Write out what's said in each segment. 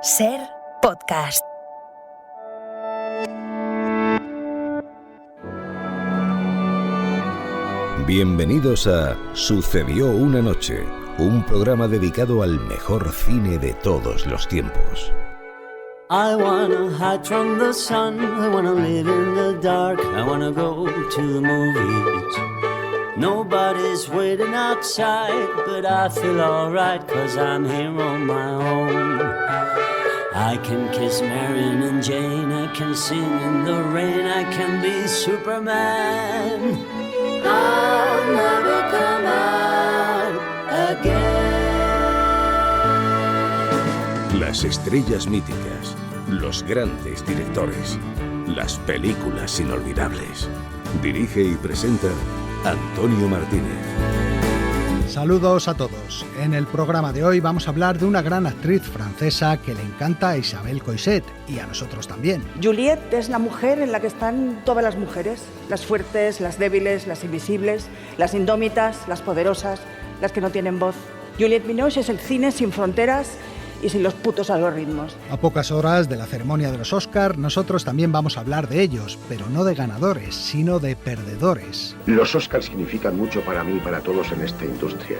Ser podcast. Bienvenidos a Sucedió una noche, un programa dedicado al mejor cine de todos los tiempos. I wanna hide from the sun, I wanna live in the dark, I wanna go to the movies. Nobody's waiting outside, but I feel alright, 'cause I'm here on my own. I can kiss Marion and Jane, I can sing in the rain, I can be Superman. I'll never come out again. Las estrellas míticas, los grandes directores, las películas inolvidables. Dirige y presenta Antonio Martínez. Saludos a todos. En el programa de hoy vamos a hablar de una gran actriz francesa que le encanta a Isabelle Coixet y a nosotros también. Juliette es la mujer en la que están todas las mujeres, las fuertes, las débiles, las invisibles, las indómitas, las poderosas, las que no tienen voz. Juliette Binoche es el cine sin fronteras y sin los putos algoritmos. A pocas horas de la ceremonia de los Oscar, nosotros también vamos a hablar de ellos, pero no de ganadores, sino de perdedores. Los Oscars significan mucho para mí y para todos en esta industria.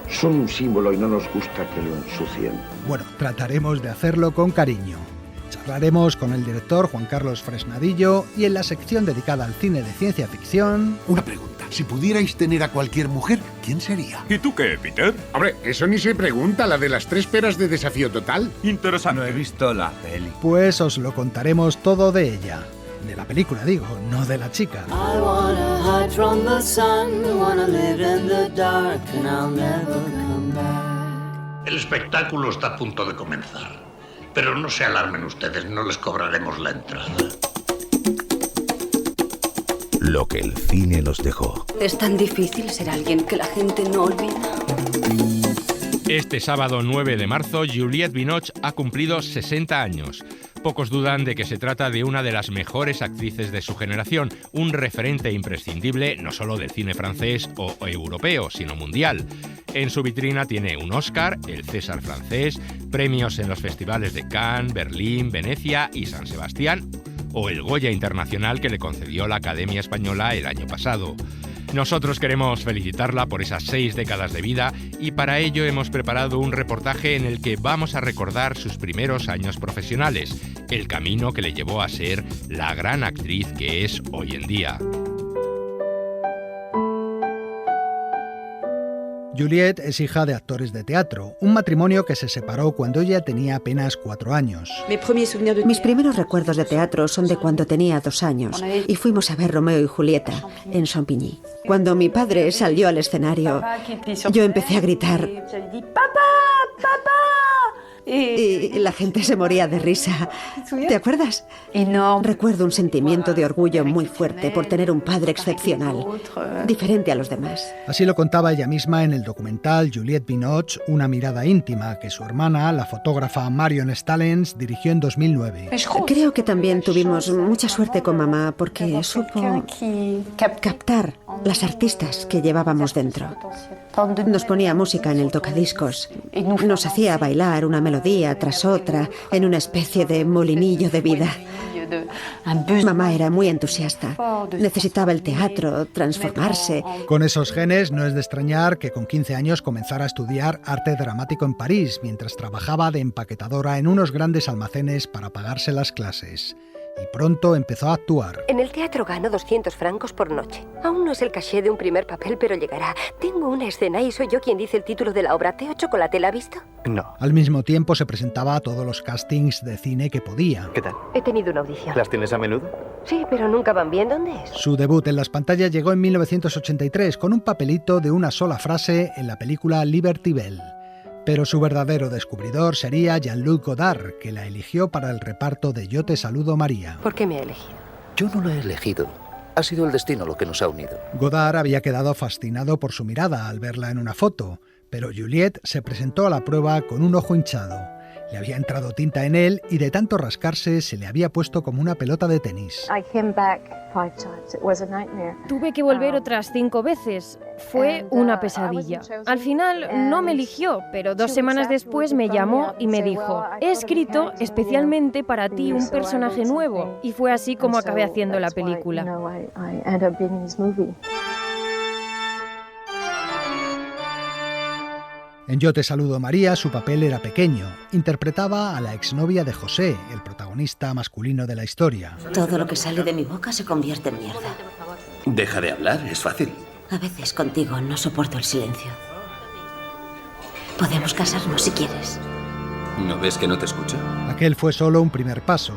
Son un símbolo y no nos gusta que lo ensucien. Bueno, trataremos de hacerlo con cariño. Charlaremos con el director Juan Carlos Fresnadillo y en la sección dedicada al cine de ciencia ficción... Una pregunta. Si pudierais tener a cualquier mujer, ¿quién sería? ¿Y tú qué, Peter? Hombre, eso ni se pregunta, la de las 3 peras de Desafío Total. Interesante. No he visto la peli. Pues os lo contaremos todo de ella. De la película, digo, no de la chica. I wanna hide from the sun, I wanna live in the dark, and I'll never come back. El espectáculo está a punto de comenzar. Pero no se alarmen ustedes, no les cobraremos la entrada. Lo que el cine nos dejó. Es tan difícil ser alguien que la gente no olvida. Este sábado 9 de marzo, Juliette Binoche ha cumplido 60 años. Pocos dudan de que se trata de una de las mejores actrices de su generación, un referente imprescindible no solo del cine francés o europeo, sino mundial. En su vitrina tiene un Oscar, el César francés, premios en los festivales de Cannes, Berlín, Venecia y San Sebastián, o el Goya Internacional que le concedió la Academia Española el año pasado. Nosotros queremos felicitarla por esas 6 décadas de vida y para ello hemos preparado un reportaje en el que vamos a recordar sus primeros años profesionales, el camino que le llevó a ser la gran actriz que es hoy en día. Juliette es hija de actores de teatro, un matrimonio que se separó cuando ella tenía apenas 4 años. Mis primeros recuerdos de teatro son de cuando tenía 2 años y fuimos a ver Romeo y Julieta en Champigny. Cuando mi padre salió al escenario, yo empecé a gritar ¡Papá! ¡Papá! Y la gente se moría de risa. ¿Te acuerdas? Recuerdo un sentimiento de orgullo muy fuerte por tener un padre excepcional, diferente a los demás. Así lo contaba ella misma en el documental Juliette Binoche, una mirada íntima, que su hermana, la fotógrafa Marion Stallens, dirigió en 2009. Creo que también tuvimos mucha suerte con mamá porque supo captar las artistas que llevábamos dentro. Nos ponía música en el tocadiscos, nos hacía bailar una melodía tras otra en una especie de molinillo de vida. Mamá era muy entusiasta, necesitaba el teatro, transformarse. Con esos genes no es de extrañar que con 15 años comenzara a estudiar arte dramático en París, mientras trabajaba de empaquetadora en unos grandes almacenes para pagarse las clases. Y pronto empezó a actuar. En el teatro gano 200 francos por noche. Aún no es el caché de un primer papel, pero llegará. Tengo una escena y soy yo quien dice el título de la obra. ¿Teo Chocolate la ha visto? No. Al mismo tiempo se presentaba a todos los castings de cine que podía. ¿Qué tal? He tenido una audición. ¿Las tienes a menudo? Sí, pero nunca van bien. ¿Dónde es? Su debut en las pantallas llegó en 1983 con un papelito de una sola frase en la película Liberty Bell. Pero su verdadero descubridor sería Jean-Luc Godard, que la eligió para el reparto de Yo te saludo María. ¿Por qué me ha elegido? Yo no lo he elegido. Ha sido el destino lo que nos ha unido. Godard había quedado fascinado por su mirada al verla en una foto, pero Juliette se presentó a la prueba con un ojo hinchado. Le había entrado tinta en él y de tanto rascarse se le había puesto como una pelota de tenis. Tuve que volver otras 5 veces. Fue una pesadilla. Al final no me eligió, pero 2 semanas después me llamó y me dijo: he escrito especialmente para ti un personaje nuevo. Y fue así como acabé haciendo la película. En Yo te saludo María su papel era pequeño. Interpretaba a la exnovia de José, el protagonista masculino de la historia. Todo lo que sale de mi boca se convierte en mierda. Deja de hablar, es fácil. A veces contigo no soporto el silencio. Podemos casarnos si quieres. ¿No ves que no te escucho? Aquel fue solo un primer paso.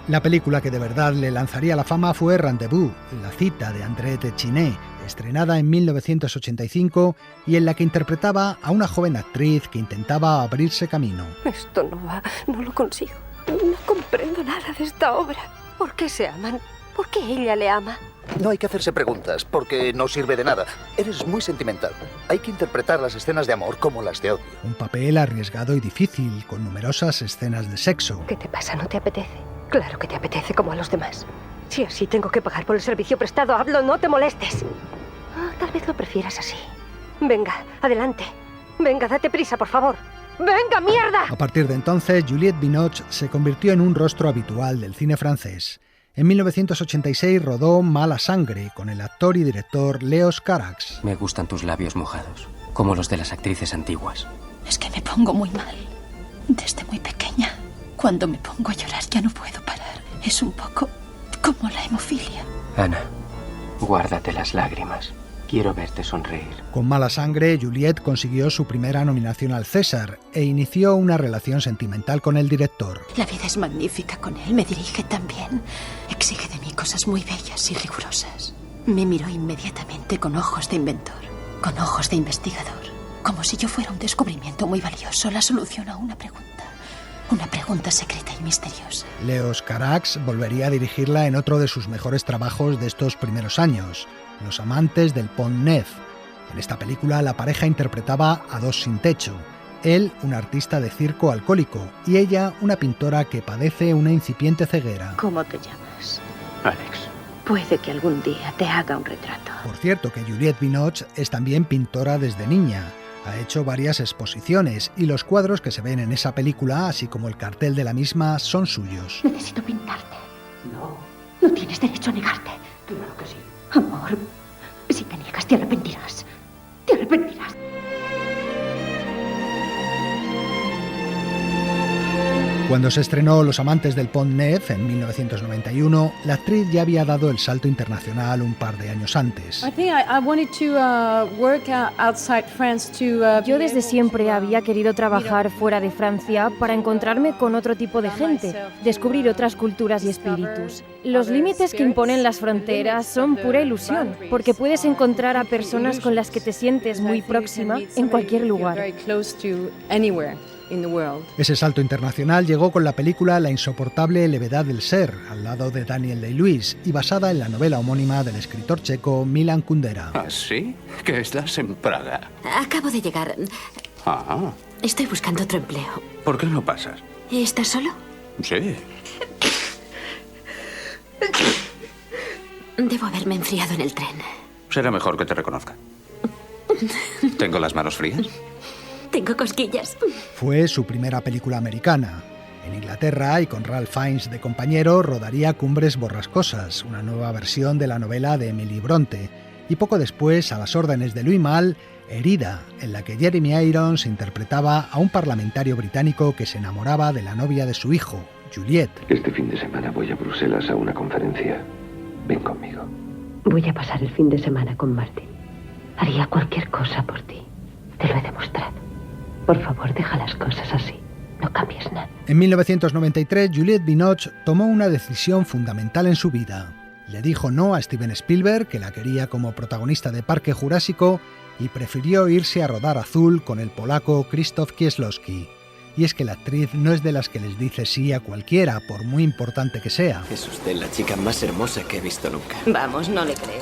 La película que de verdad le lanzaría a la fama fue Rendezvous, la cita de André Téchiné, estrenada en 1985 y en la que interpretaba a una joven actriz que intentaba abrirse camino. Esto no va, no lo consigo. No comprendo nada de esta obra. ¿Por qué se aman? ¿Por qué ella le ama? No hay que hacerse preguntas, porque no sirve de nada. Eres muy sentimental. Hay que interpretar las escenas de amor como las de odio. Un papel arriesgado y difícil, con numerosas escenas de sexo. ¿Qué te pasa? ¿No te apetece? Claro que te apetece, como a los demás. Si así tengo que pagar por el servicio prestado, hazlo, no te molestes. Tal vez lo prefieras así. Venga, adelante. Venga, date prisa, por favor. ¡Venga, mierda! A partir de entonces, Juliette Binoche se convirtió en un rostro habitual del cine francés. En 1986 rodó Mala Sangre con el actor y director Leos Carax. Me gustan tus labios mojados, como los de las actrices antiguas. Es que me pongo muy mal. Desde muy pequeña. Cuando me pongo a llorar ya no puedo parar. Es un poco como la hemofilia. Ana, guárdate las lágrimas. Quiero verte sonreír. Con Mala Sangre, Juliette consiguió su primera nominación al César e inició una relación sentimental con el director. La vida es magnífica con él, me dirige tan bien. Exige de mí cosas muy bellas y rigurosas. Me miró inmediatamente con ojos de inventor, con ojos de investigador, como si yo fuera un descubrimiento muy valioso, la solución a una pregunta secreta y misteriosa. Leos Carax volvería a dirigirla en otro de sus mejores trabajos de estos primeros años, Los amantes del Pont Neuf. En esta película la pareja interpretaba a dos sin techo. Él, un artista de circo alcohólico, y ella, una pintora que padece una incipiente ceguera. ¿Cómo te llamas? Alex. Puede que algún día te haga un retrato. Por cierto, que Juliette Binoche es también pintora desde niña. Ha hecho varias exposiciones y los cuadros que se ven en esa película, así como el cartel de la misma, son suyos. Necesito pintarte. No tienes derecho a negarte. Claro que sí. Amor, si te niegas te arrepentirás. Te arrepentirás. Cuando se estrenó Los amantes del Pont Neuf en 1991, la actriz ya había dado el salto internacional un par de años antes. Yo desde siempre había querido trabajar fuera de Francia para encontrarme con otro tipo de gente, descubrir otras culturas y espíritus. Los límites que imponen las fronteras son pura ilusión, porque puedes encontrar a personas con las que te sientes muy próxima en cualquier lugar. Ese salto internacional llegó con la película La insoportable levedad del ser, al lado de Daniel Day-Lewis, y basada en la novela homónima del escritor checo Milan Kundera. ¿Ah, sí? ¿Que estás en Praga? Acabo de llegar. Ah. Estoy buscando otro empleo. ¿Por qué no pasas? ¿Estás solo? Sí. Debo haberme enfriado en el tren. Será mejor que te reconozca. ¿Tengo las manos frías? Tengo cosquillas. Fue su primera película americana. En Inglaterra, y con Ralph Fiennes de compañero, rodaría Cumbres borrascosas, una nueva versión de la novela de Emily Bronte, y poco después, a las órdenes de Louis Malle, Herida, en la que Jeremy Irons interpretaba a un parlamentario británico que se enamoraba de la novia de su hijo, Juliette. Este fin de semana voy a Bruselas a una conferencia. Ven conmigo. Voy a pasar el fin de semana con Martin. Haría cualquier cosa por ti. Te lo he demostrado. Por favor, deja las cosas así. No cambies nada. En 1993, Juliette Binoche tomó una decisión fundamental en su vida. Le dijo no a Steven Spielberg, que la quería como protagonista de Parque Jurásico, y prefirió irse a rodar Azul con el polaco Krzysztof Kieślowski. Y es que la actriz no es de las que les dice sí a cualquiera, por muy importante que sea. Es usted la chica más hermosa que he visto nunca. Vamos, no le creo.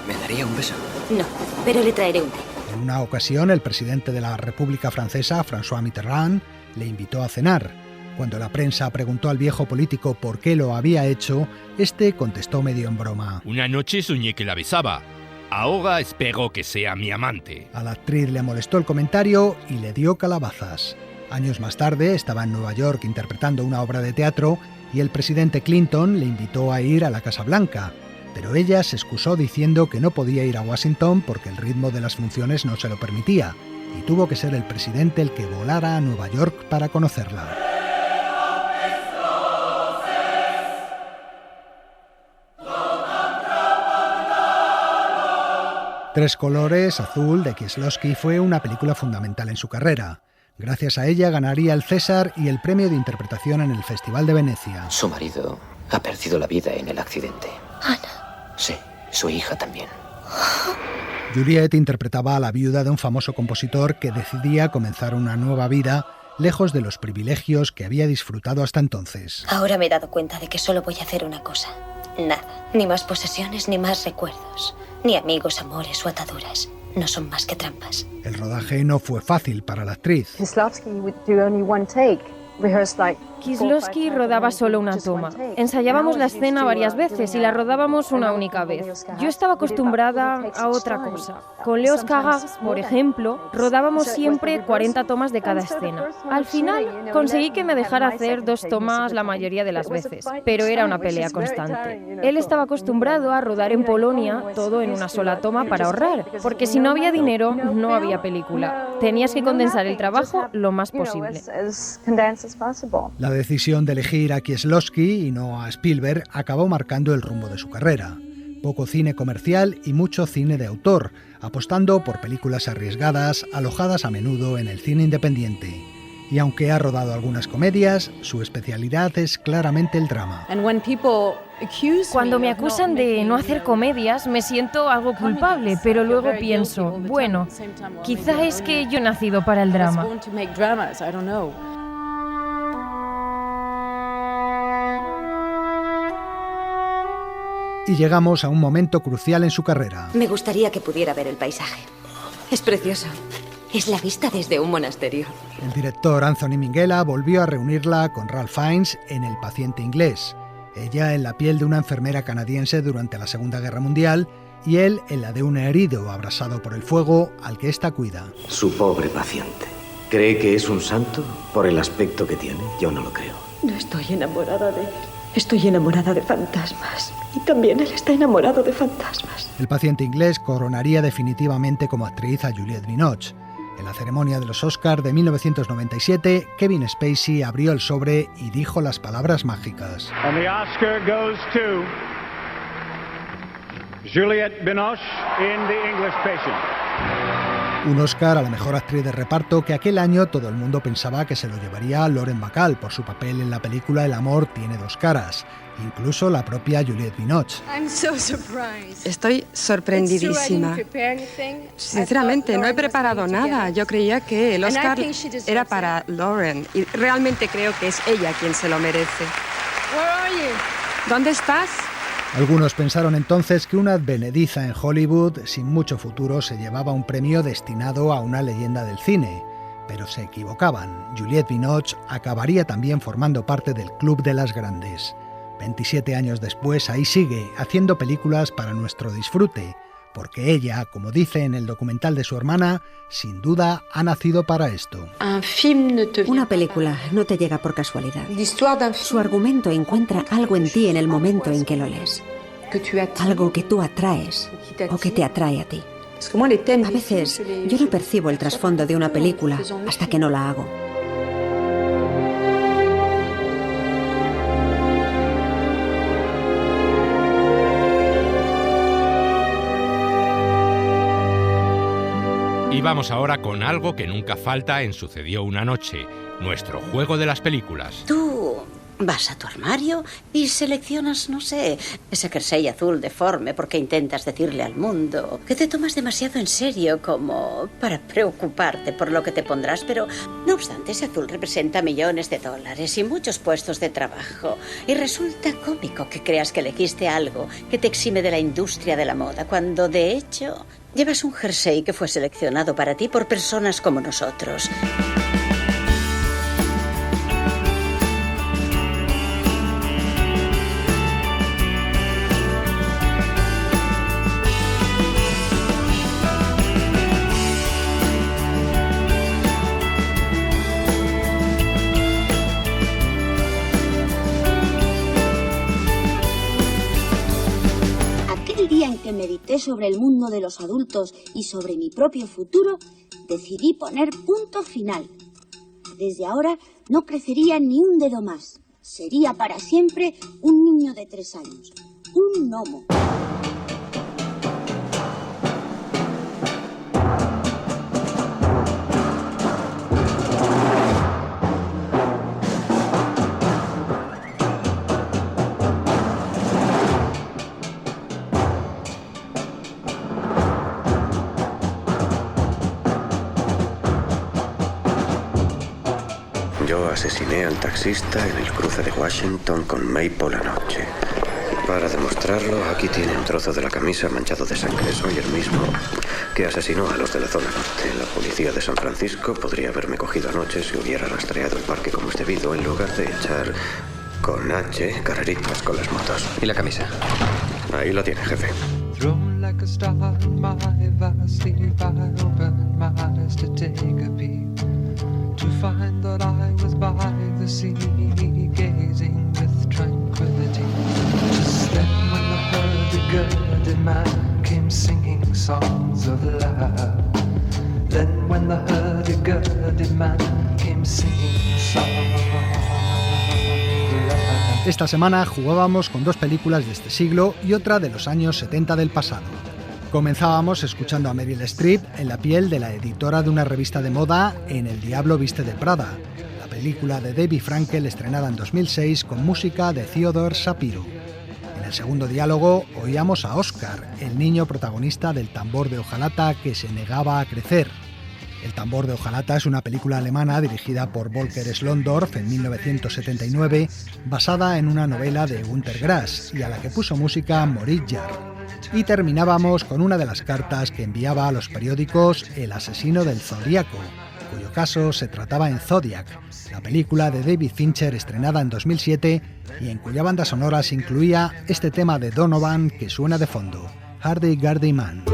¿Me daría un beso? No, pero le traeré un té. En una ocasión, el presidente de la República Francesa, François Mitterrand, le invitó a cenar. Cuando la prensa preguntó al viejo político por qué lo había hecho, este contestó medio en broma: una noche soñé que la besaba. Ahora espero que sea mi amante. A la actriz le molestó el comentario y le dio calabazas. Años más tarde estaba en Nueva York interpretando una obra de teatro y el presidente Clinton le invitó a ir a la Casa Blanca, pero ella se excusó diciendo que no podía ir a Washington porque el ritmo de las funciones no se lo permitía, y tuvo que ser el presidente el que volara a Nueva York para conocerla. Tres colores, azul, de Kieslowski fue una película fundamental en su carrera. Gracias a ella ganaría el César y el premio de interpretación en el Festival de Venecia. Su marido ha perdido la vida en el accidente. Ana. Sí, su hija también. Juliette interpretaba a la viuda de un famoso compositor que decidía comenzar una nueva vida lejos de los privilegios que había disfrutado hasta entonces. Ahora me he dado cuenta de que solo voy a hacer una cosa. Nada. Ni más posesiones, ni más recuerdos. Ni amigos, amores o ataduras. No son más que trampas. El rodaje no fue fácil para la actriz. Kieslowski rodaba solo una toma. Ensayábamos la escena varias veces y la rodábamos una única vez. Yo estaba acostumbrada a otra cosa. Con Léos Carax, por ejemplo, rodábamos siempre 40 tomas de cada escena. Al final, conseguí que me dejara hacer 2 tomas la mayoría de las veces, pero era una pelea constante. Él estaba acostumbrado a rodar en Polonia todo en una sola toma para ahorrar, porque si no había dinero, no había película. Tenías que condensar el trabajo lo más posible. La decisión de elegir a Kieslowski y no a Spielberg acabó marcando el rumbo de su carrera. Poco cine comercial y mucho cine de autor, apostando por películas arriesgadas, alojadas a menudo en el cine independiente. Y aunque ha rodado algunas comedias, su especialidad es claramente el drama. Cuando me acusan de no hacer comedias, me siento algo culpable, pero luego pienso, bueno, quizá es que yo he nacido para el drama. Y llegamos a un momento crucial en su carrera. Me gustaría que pudiera ver el paisaje. Es precioso. Es la vista desde un monasterio. El director Anthony Minghella volvió a reunirla con Ralph Fiennes en El paciente inglés. Ella en la piel de una enfermera canadiense durante la Segunda Guerra Mundial y él en la de un herido abrasado por el fuego al que ésta cuida. Su pobre paciente. ¿Cree que es un santo por el aspecto que tiene? Yo no lo creo. No estoy enamorada de él. Estoy enamorada de fantasmas. Y también él está enamorado de fantasmas. El paciente inglés coronaría definitivamente como actriz a Juliette Binoche. En la ceremonia de los Oscar de 1997, Kevin Spacey abrió el sobre y dijo las palabras mágicas. And the Oscar goes to Juliette Binoche in The English Patient. Un Oscar a la mejor actriz de reparto que aquel año todo el mundo pensaba que se lo llevaría a Lauren Bacall por su papel en la película El amor tiene dos caras. Incluso la propia Juliette Binoche. Estoy sorprendidísima. Sinceramente, no he preparado nada. Yo creía que el Oscar era para Lauren y realmente creo que es ella quien se lo merece. ¿Dónde estás? Algunos pensaron entonces que una advenediza en Hollywood sin mucho futuro se llevaba un premio destinado a una leyenda del cine. Pero se equivocaban. Juliette Binoche acabaría también formando parte del Club de las Grandes. 27 años después, ahí sigue, haciendo películas para nuestro disfrute, porque ella, como dice en el documental de su hermana, sin duda ha nacido para esto. Una película no te llega por casualidad. Su argumento encuentra algo en ti en el momento en que lo lees. Algo que tú atraes o que te atrae a ti. A veces yo no percibo el trasfondo de una película hasta que no la hago. Y vamos ahora con algo que nunca falta en Sucedió una noche, nuestro juego de las películas. Tú vas a tu armario y seleccionas, no sé, ese jersey azul deforme porque intentas decirle al mundo que te tomas demasiado en serio como para preocuparte por lo que te pondrás, pero no obstante ese azul representa millones de dólares y muchos puestos de trabajo y resulta cómico que creas que elegiste algo que te exime de la industria de la moda cuando de hecho llevas un jersey que fue seleccionado para ti por personas como nosotros. reflexioné sobre el mundo de los adultos y sobre mi propio futuro, decidí poner punto final. Desde ahora no crecería ni un dedo más. Sería para siempre un niño de 3 años. Un gnomo. Yo asesiné al taxista en el cruce de Washington con Maple anoche. Para demostrarlo, aquí tiene un trozo de la camisa manchado de sangre. Soy el mismo que asesinó a los de la zona norte. La policía de San Francisco podría haberme cogido anoche si hubiera rastreado el parque como es debido, en lugar de echar con H carreritas con las motos. ¿Y la camisa? Ahí la tiene, jefe. To find that I was by the sea, gazing with tranquility. Just then when the hurdy-gurdy man came singing songs of love. Then when the hurdy-gurdy man came singing songs of love. Esta semana jugábamos con 2 películas de este siglo y otra de los años 70 del pasado. Comenzábamos escuchando a Meryl Streep en la piel de la editora de una revista de moda en El diablo viste de Prada, la película de David Frankel estrenada en 2006 con música de Theodore Shapiro. En el segundo diálogo oíamos a Oscar, el niño protagonista del Tambor de hojalata que se negaba a crecer. El Tambor de hojalata es una película alemana dirigida por Volker Schlöndorff en 1979, basada en una novela de Günter Grass y a la que puso música Maurice Jarre. Y terminábamos con una de las cartas que enviaba a los periódicos El asesino del Zodíaco, cuyo caso se trataba en Zodiac, la película de David Fincher estrenada en 2007 y en cuya banda sonora se incluía este tema de Donovan que suena de fondo, Hardy-Gardy Man.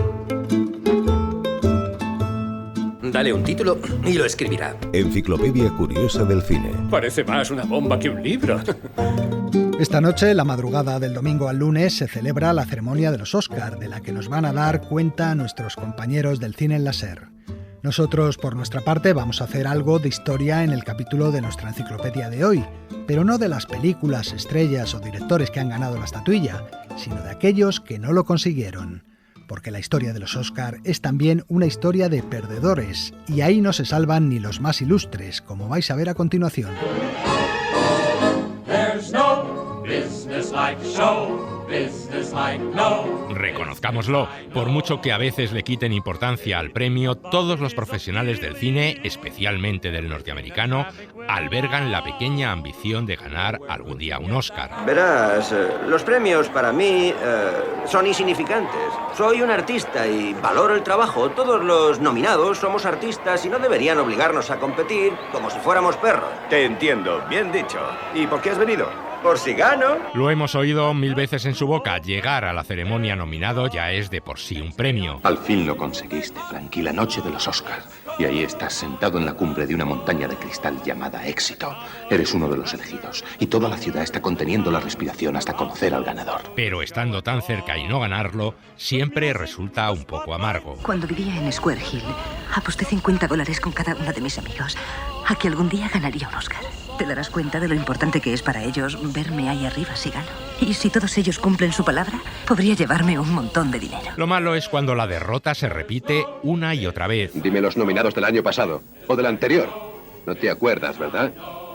Dale un título y lo escribirá. Enciclopedia Curiosa del Cine. Parece más una bomba que un libro. Esta noche, la madrugada del domingo al lunes, se celebra la ceremonia de los Oscar, de la que nos van a dar cuenta nuestros compañeros del Cine en la SER. Nosotros, por nuestra parte, vamos a hacer algo de historia en el capítulo de nuestra enciclopedia de hoy, pero no de las películas, estrellas o directores que han ganado la estatuilla, sino de aquellos que no lo consiguieron. Porque la historia de los Oscar es también una historia de perdedores, y ahí no se salvan ni los más ilustres, como vais a ver a continuación. Reconozcámoslo, por mucho que a veces le quiten importancia al premio, todos los profesionales del cine, especialmente del norteamericano, albergan la pequeña ambición de ganar algún día un Oscar. Verás, los premios para mí son insignificantes. Soy un artista y valoro el trabajo. Todos los nominados somos artistas y no deberían obligarnos a competir como si fuéramos perros. Te entiendo, bien dicho. ¿Y por qué has venido? Por si gano. Lo hemos oído 1000 veces en su boca. Llegar a la ceremonia nominado ya es de por sí un premio. Al fin lo conseguiste, Frankie, la noche de los Oscars. Y ahí estás sentado en la cumbre de una montaña de cristal llamada éxito. Eres uno de los elegidos. Y toda la ciudad está conteniendo la respiración hasta conocer al ganador. Pero estando tan cerca y no ganarlo, siempre resulta un poco amargo. Cuando vivía en Square Hill, aposté $50 con cada uno de mis amigos a que algún día ganaría un Oscar. Te darás cuenta de lo importante que es para ellos verme ahí arriba si gano. Y si todos ellos cumplen su palabra, podría llevarme un montón de dinero. Lo malo es cuando la derrota se repite una y otra vez. Dime los nominados del año pasado o del anterior. No te acuerdas, ¿verdad?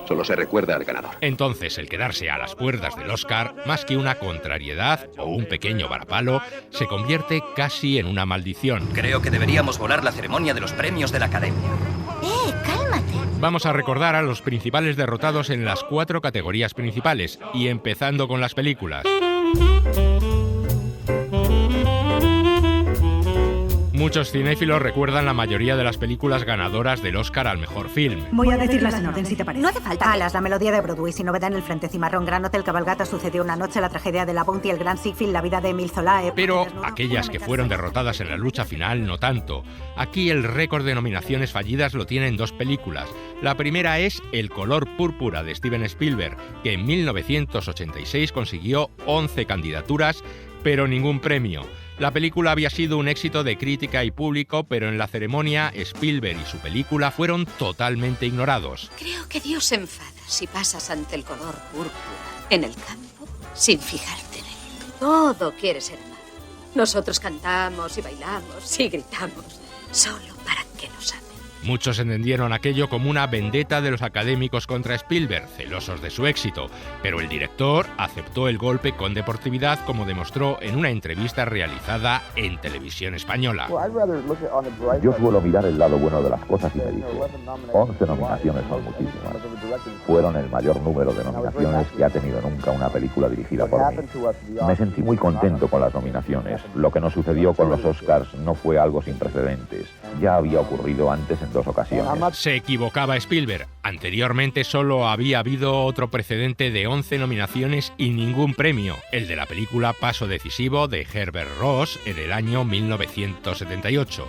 Solo se recuerda al ganador. Entonces, el quedarse a las cuerdas del Oscar, más que una contrariedad o un pequeño varapalo, se convierte casi en una maldición. Creo que deberíamos volar la ceremonia de los premios de la Academia. ¡Cálmate! Vamos a recordar a los principales derrotados en las 4 categorías principales, y empezando con las películas. Muchos cinéfilos recuerdan la mayoría de las películas ganadoras del Oscar al mejor film. Voy a decirlas en orden, si te parece. No hace falta. Alas, La melodía de Broadway, Sin novedad en el frente, Cimarrón, Gran Hotel, Cabalgata, Sucedió una noche, La tragedia de la Bounty, El gran Siegfried, La vida de Emile Zola. Pero aquellas que fueron derrotadas en la lucha final, no tanto. Aquí el récord de nominaciones fallidas lo tienen 2 películas. La primera es El color púrpura de Steven Spielberg, que en 1986 consiguió 11 candidaturas, pero ningún premio. La película había sido un éxito de crítica y público, pero en la ceremonia Spielberg y su película fueron totalmente ignorados. Creo que Dios se enfada si pasas ante el color púrpura en el campo sin fijarte en él. Todo quiere ser amado. Nosotros cantamos y bailamos y gritamos solo para que nos amen. Muchos entendieron aquello como una vendetta de los académicos contra Spielberg, celosos de su éxito, pero el director aceptó el golpe con deportividad, como demostró en una entrevista realizada en Televisión Española. Yo suelo mirar el lado bueno de las cosas y me dije, 11 nominaciones son muchísimas. Fueron el mayor número de nominaciones que ha tenido nunca una película dirigida por mí. Me sentí muy contento con las nominaciones. Lo que nos sucedió con los Oscars no fue algo sin precedentes. Ya había ocurrido antes en 2 ocasiones. Se equivocaba Spielberg. Anteriormente solo había habido otro precedente de 11 nominaciones y ningún premio, el de la película Paso Decisivo de Herbert Ross en el año 1978.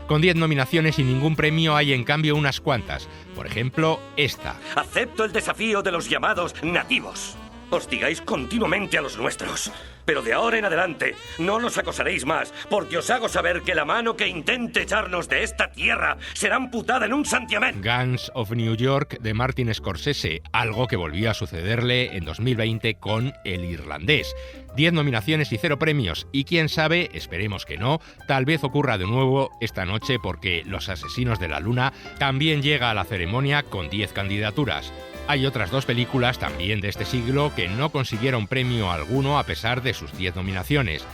Con 10 nominaciones y ningún premio hay en cambio unas cuantas. Por ejemplo, esta. Acepto el desafío de los llamados nativos. Hostigáis continuamente a los nuestros. Pero de ahora en adelante no nos acosaréis más, porque os hago saber que la mano que intente echarnos de esta tierra será amputada en un santiamén. Guns of New York de Martin Scorsese, algo que volvió a sucederle en 2020 con El Irlandés. 10 nominaciones y 0 premios, y quién sabe, esperemos que no, tal vez ocurra de nuevo esta noche porque Los Asesinos de la Luna también llega a la ceremonia con 10 candidaturas. Hay otras 2 películas también de este siglo que no consiguieron premio alguno a pesar de sus 10 nominaciones.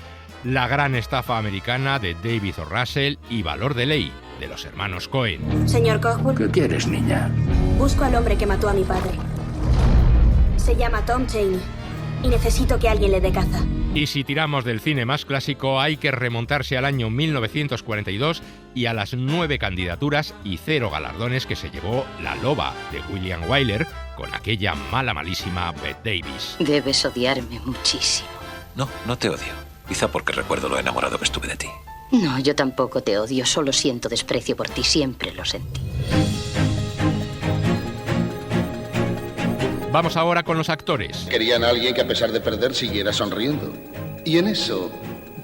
La gran estafa americana de David O. Russell y Valor de Ley, de los hermanos Coen. Señor Cockburn. ¿Qué quieres, niña? Busco al hombre que mató a mi padre. Se llama Tom Chaney y necesito que alguien le dé caza. Y si tiramos del cine más clásico, hay que remontarse al año 1942 y a las 9 candidaturas y 0 galardones que se llevó La Loba, de William Wyler, con aquella malísima Bette Davis. Debes odiarme muchísimo. No, no te odio. Quizá porque recuerdo lo enamorado que estuve de ti. No, yo tampoco te odio, solo siento desprecio por ti, siempre lo sentí. Vamos ahora con los actores. Querían a alguien que a pesar de perder siguiera sonriendo. Y en eso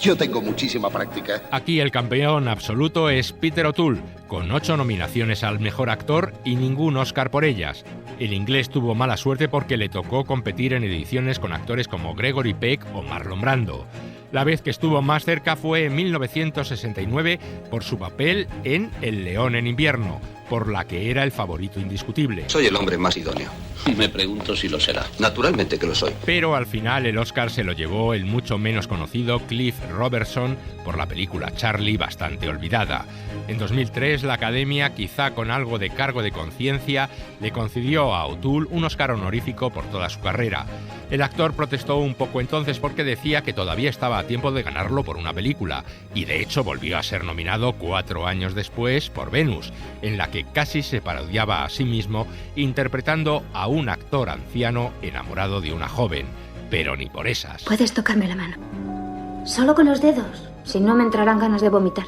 yo tengo muchísima práctica. Aquí el campeón absoluto es Peter O'Toole, con 8 nominaciones al mejor actor y ningún Oscar por ellas. El inglés tuvo mala suerte porque le tocó competir en ediciones con actores como Gregory Peck o Marlon Brando. La vez que estuvo más cerca fue en 1969 por su papel en El León en invierno, por la que era el favorito indiscutible. Soy el hombre más idóneo. Me pregunto si lo será. Naturalmente que lo soy. Pero al final el Oscar se lo llevó el mucho menos conocido Cliff Robertson por la película Charlie, bastante olvidada. En 2003 la Academia, quizá con algo de cargo de conciencia, le concedió a O'Toole un Oscar honorífico por toda su carrera. El actor protestó un poco entonces porque decía que todavía estaba a tiempo de ganarlo por una película, y de hecho volvió a ser nominado 4 años después por Venus, en la que casi se parodiaba a sí mismo interpretando a un actor anciano enamorado de una joven, pero ni por esas. Puedes tocarme la mano. Solo con los dedos, si no me entrarán ganas de vomitar.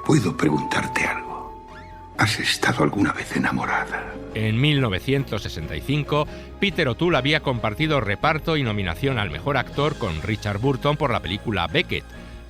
¿Puedo preguntarte algo? ¿Has estado alguna vez enamorada? En 1965, Peter O'Toole había compartido reparto y nominación al mejor actor con Richard Burton por la película Beckett.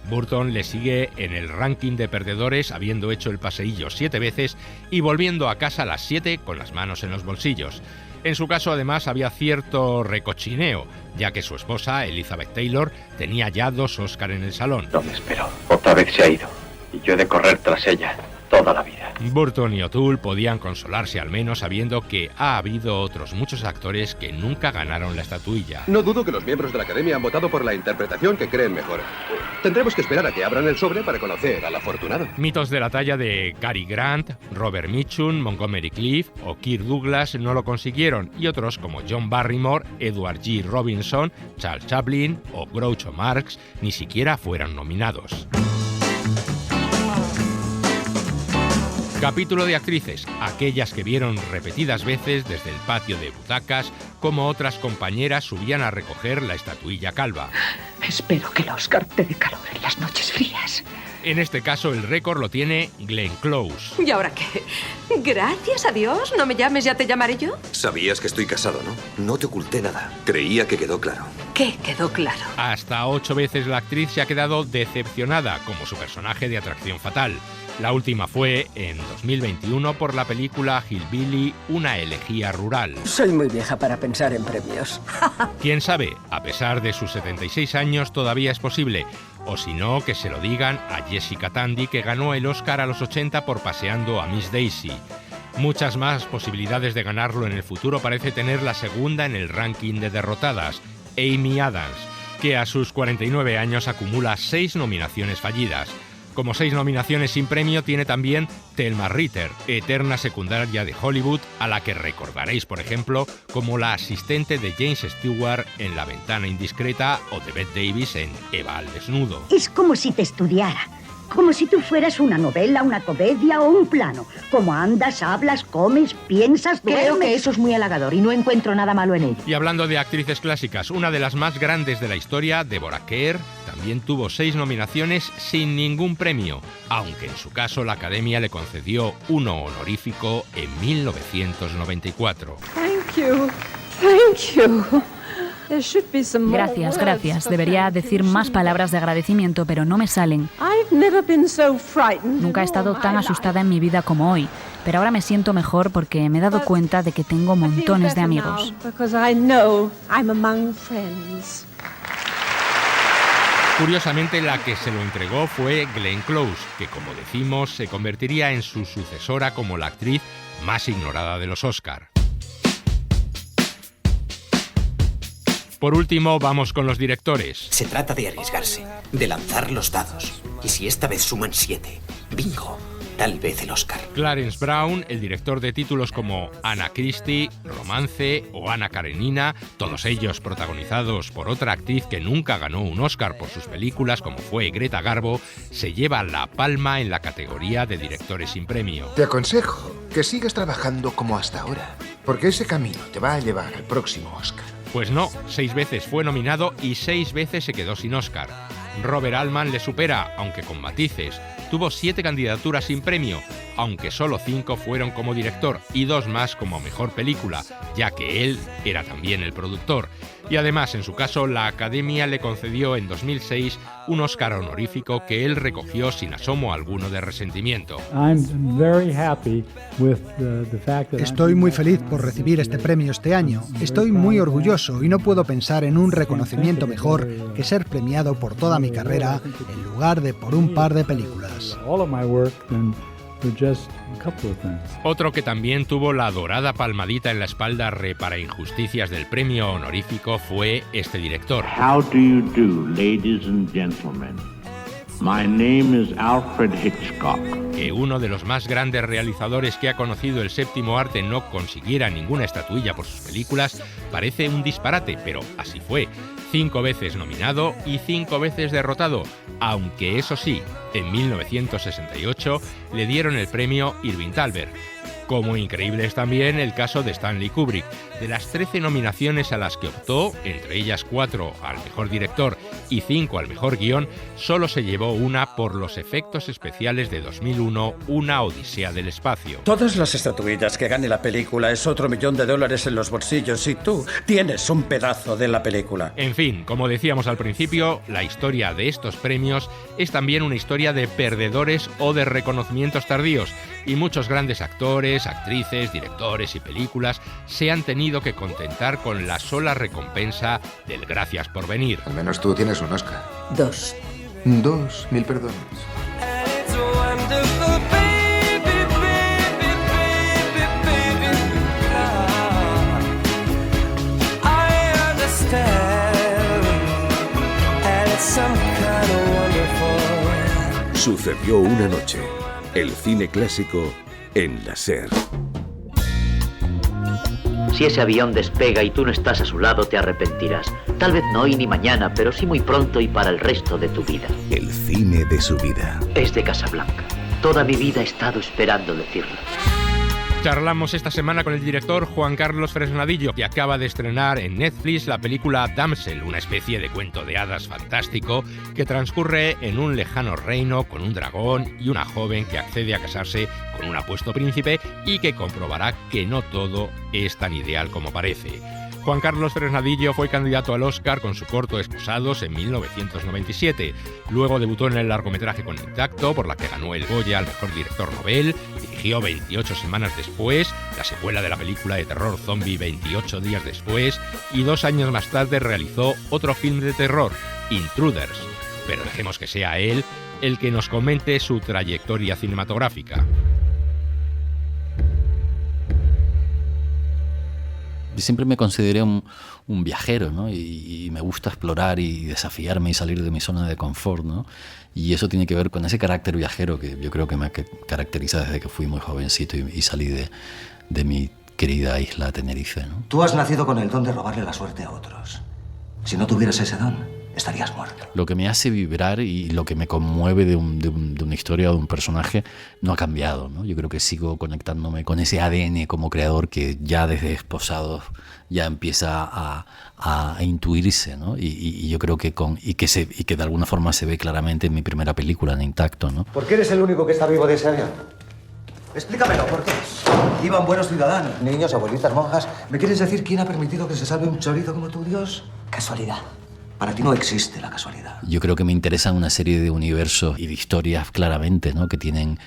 Burton le sigue en el ranking de perdedores, habiendo hecho el paseillo 7 veces y volviendo a casa a las 7 con las manos en los bolsillos. En su caso, además, había cierto recochineo, ya que su esposa, Elizabeth Taylor, tenía ya 2 Oscar en el salón. No me esperó. Otra vez se ha ido. Y yo he de correr tras ella toda la vida. Burton y O'Toole podían consolarse al menos sabiendo que ha habido otros muchos actores que nunca ganaron la estatuilla. No dudo que los miembros de la Academia han votado por la interpretación que creen mejor. Tendremos que esperar a que abran el sobre para conocer al afortunado. Mitos de la talla de Cary Grant, Robert Mitchum, Montgomery Clift o Kirk Douglas no lo consiguieron, y otros como John Barrymore, Edward G. Robinson, Charles Chaplin o Groucho Marx ni siquiera fueron nominados. Capítulo de actrices, aquellas que vieron repetidas veces desde el patio de butacas cómo otras compañeras subían a recoger la estatuilla calva. Espero que el Oscar te dé calor en las noches frías. En este caso el récord lo tiene Glenn Close. ¿Y ahora qué? Gracias a Dios, no me llames, ya te llamaré yo. Sabías que estoy casado, ¿no? No te oculté nada. Creía que quedó claro. ¿Qué quedó claro? Hasta 8 veces la actriz se ha quedado decepcionada como su personaje de Atracción Fatal. La última fue en 2021 por la película Hillbilly, una elegía rural. Soy muy vieja para pensar en premios. Quién sabe, a pesar de sus 76 años todavía es posible. O si no, que se lo digan a Jessica Tandy, que ganó el Oscar a los 80 por Paseando a Miss Daisy. Muchas más posibilidades de ganarlo en el futuro parece tener la segunda en el ranking de derrotadas, Amy Adams, que a sus 49 años acumula 6 nominaciones fallidas. Como 6 nominaciones sin premio tiene también Thelma Ritter, eterna secundaria de Hollywood, a la que recordaréis, por ejemplo, como la asistente de James Stewart en La ventana indiscreta o de Bette Davis en Eva al desnudo. Es como si te estudiara. Como si tú fueras una novela, una comedia o un plano. Como andas, hablas, comes, piensas, duermes. Creo que eso es muy halagador y no encuentro nada malo en ello. Y hablando de actrices clásicas, una de las más grandes de la historia, Deborah Kerr, también tuvo 6 nominaciones sin ningún premio, aunque en su caso la Academia le concedió uno honorífico en 1994. Thank you. Thank you. Gracias. Debería decir más palabras de agradecimiento, pero no me salen. Nunca he estado tan asustada en mi vida como hoy, pero ahora me siento mejor porque me he dado cuenta de que tengo montones de amigos. Curiosamente, la que se lo entregó fue Glenn Close, que, como decimos, se convertiría en su sucesora como la actriz más ignorada de los Oscar. Por último, vamos con los directores. Se trata de arriesgarse, de lanzar los dados. Y si esta vez suman 7, bingo, tal vez el Oscar. Clarence Brown, el director de títulos como Anna Christie, Romance o Ana Karenina, todos ellos protagonizados por otra actriz que nunca ganó un Oscar por sus películas, como fue Greta Garbo, se lleva la palma en la categoría de directores sin premio. Te aconsejo que sigas trabajando como hasta ahora, porque ese camino te va a llevar al próximo Oscar. Pues no, 6 veces fue nominado y 6 veces se quedó sin Oscar. Robert Altman le supera, aunque con matices. Tuvo 7 candidaturas sin premio, aunque solo 5 fueron como director y 2 más como mejor película, ya que él era también el productor. Y además, en su caso, la Academia le concedió en 2006 un Oscar honorífico que él recogió sin asomo alguno de resentimiento. Estoy muy feliz por recibir este premio este año. Estoy muy orgulloso y no puedo pensar en un reconocimiento mejor que ser premiado por toda mi carrera en lugar de por un par de películas. Otro que también tuvo la dorada palmadita en la espalda para injusticias del premio honorífico fue este director. How do you do, ladies and gentlemen? My name is Alfred Hitchcock. Que uno de los más grandes realizadores que ha conocido el séptimo arte no consiguiera ninguna estatuilla por sus películas parece un disparate, pero así fue. 5 veces nominado y 5 veces derrotado, aunque eso sí, en 1968 le dieron el premio Irving Thalberg. Como increíble es también el caso de Stanley Kubrick. De las 13 nominaciones a las que optó, entre ellas 4 al mejor director y 5 al mejor guión, solo se llevó una por los efectos especiales de 2001, Una odisea del espacio. Todas las estatuillas que gane la película es otro $1.000.000 en los bolsillos y tú tienes un pedazo de la película. En fin, como decíamos al principio, la historia de estos premios es también una historia de perdedores o de reconocimientos tardíos, y muchos grandes actores, actrices, directores y películas se han tenido que contentar con la sola recompensa del gracias por venir. Al menos tú tienes un Oscar. 2. 2, 1000 perdones. Sucedió una noche. El cine clásico en la SER. Si ese avión despega y tú no estás a su lado, te arrepentirás. Tal vez no hoy ni mañana, pero sí muy pronto y para el resto de tu vida. El cine de su vida. Es de Casablanca. Toda mi vida he estado esperando decirlo. Charlamos esta semana con el director Juan Carlos Fresnadillo, que acaba de estrenar en Netflix la película Damsel, una especie de cuento de hadas fantástico que transcurre en un lejano reino con un dragón y una joven que accede a casarse con un apuesto príncipe y que comprobará que no todo es tan ideal como parece. Juan Carlos Fresnadillo fue candidato al Oscar con su corto Esposados en 1997. Luego debutó en el largometraje con Intacto, por la que ganó el Goya al mejor director novel. Dirigió 28 semanas después la secuela de la película de terror zombie 28 días después, y 2 años más tarde realizó otro film de terror, Intruders. Pero dejemos que sea él el que nos comente su trayectoria cinematográfica. Siempre me consideré un viajero, ¿no? Y me gusta explorar y desafiarme y salir de mi zona de confort, ¿no? Y eso tiene que ver con ese carácter viajero que yo creo que me caracteriza desde que fui muy jovencito y salí de mi querida isla Tenerife, ¿no? Tú has nacido con el don de robarle la suerte a otros. Si no tuvieras ese don, estarías muerto. Lo que me hace vibrar y lo que me conmueve de una historia o de un personaje no ha cambiado, ¿no? Yo creo que sigo conectándome con ese ADN como creador que ya desde Esposados ya empieza a intuirse, ¿no? Y yo creo que que de alguna forma se ve claramente en mi primera película, en Intacto, ¿no? ¿Por qué eres el único que está vivo de ese avión? Explícamelo, ¿por qué? Iban buenos ciudadanos, niños, abuelitas, monjas. ¿Me quieres decir quién ha permitido que se salve un chorizo como tu Dios? Casualidad. Para ti no existe la casualidad. Yo creo que me interesan una serie de universos y de historias claramente, ¿no? que tiene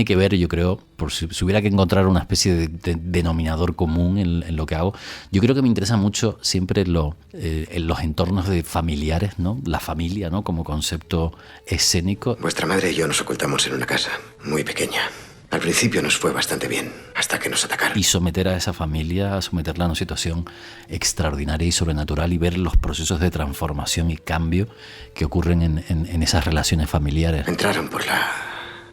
que ver, yo creo, por si hubiera que encontrar una especie de denominador común en lo que hago, yo creo que me interesa mucho siempre en los entornos de familiares, ¿no? La familia, ¿no? Como concepto escénico. Vuestra madre y yo nos ocultamos en una casa muy pequeña. Al principio nos fue bastante bien, hasta que nos atacaron. Y someter a esa familia, someterla a una situación extraordinaria y sobrenatural y ver los procesos de transformación y cambio que ocurren en esas relaciones familiares. Entraron por la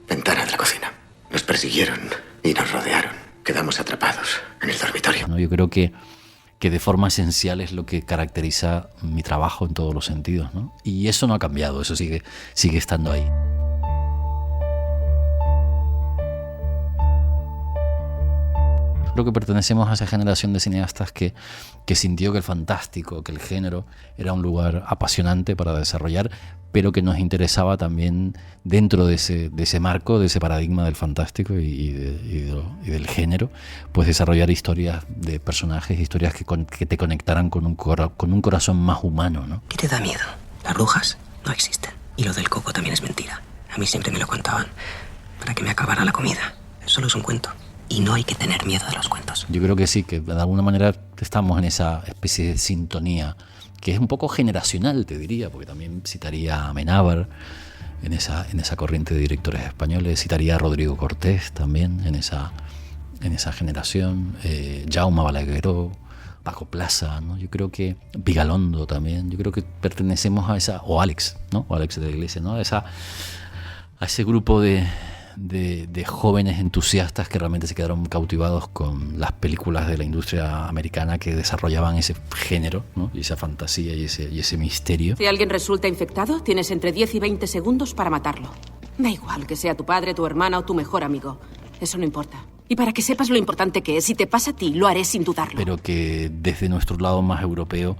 ventana de la cocina, nos persiguieron y nos rodearon. Quedamos atrapados en el dormitorio. ¿No? Yo creo que de forma esencial es lo que caracteriza mi trabajo en todos los sentidos, ¿no? Y eso no ha cambiado, eso sigue estando ahí. Creo que pertenecemos a esa generación de cineastas que sintió que el fantástico, que el género era un lugar apasionante para desarrollar, pero que nos interesaba también dentro de ese marco, de ese paradigma del fantástico y del género, pues desarrollar historias de personajes, historias que te conectaran con un corazón más humano, ¿no? ¿Qué te da miedo? Las brujas no existen. Y lo del coco también es mentira. A mí siempre me lo contaban para que me acabara la comida. Solo es un cuento. Y no hay que tener miedo de los cuentos. Yo creo que sí, que de alguna manera estamos en esa especie de sintonía, que es un poco generacional, te diría, porque también citaría a Amenábar en esa corriente de directores españoles, citaría a Rodrigo Cortés también en esa generación, Jaume Balagueró, Paco Plaza, ¿no? Yo creo que Vigalondo también, yo creo que pertenecemos a esa, o Alex, ¿no? O Alex de la Iglesia, ¿no? A ese grupo de jóvenes entusiastas que realmente se quedaron cautivados con las películas de la industria americana que desarrollaban ese género, ¿no? Y esa fantasía y ese misterio. Si alguien resulta infectado, tienes entre 10 y 20 segundos para matarlo. Da igual que sea tu padre, tu hermana o tu mejor amigo. Eso no importa. Y para que sepas lo importante que es, si te pasa a ti, lo haré sin dudarlo. Pero que desde nuestro lado más europeo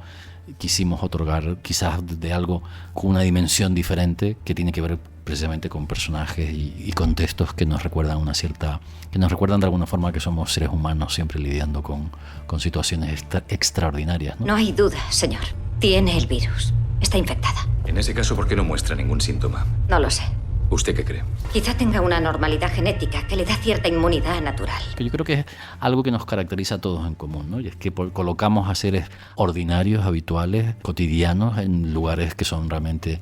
quisimos otorgar quizás de algo con una dimensión diferente que tiene que ver precisamente con personajes y contextos que nos recuerdan de alguna forma que somos seres humanos siempre lidiando con situaciones extraordinarias, ¿no? No hay duda, señor. Tiene el virus. Está infectada. En ese caso, ¿por qué no muestra ningún síntoma? No lo sé. ¿Usted qué cree? Quizá tenga una normalidad genética que le da cierta inmunidad natural. Que yo creo que es algo que nos caracteriza a todos en común, ¿no? Y es que colocamos a seres ordinarios, habituales, cotidianos, en lugares que son realmente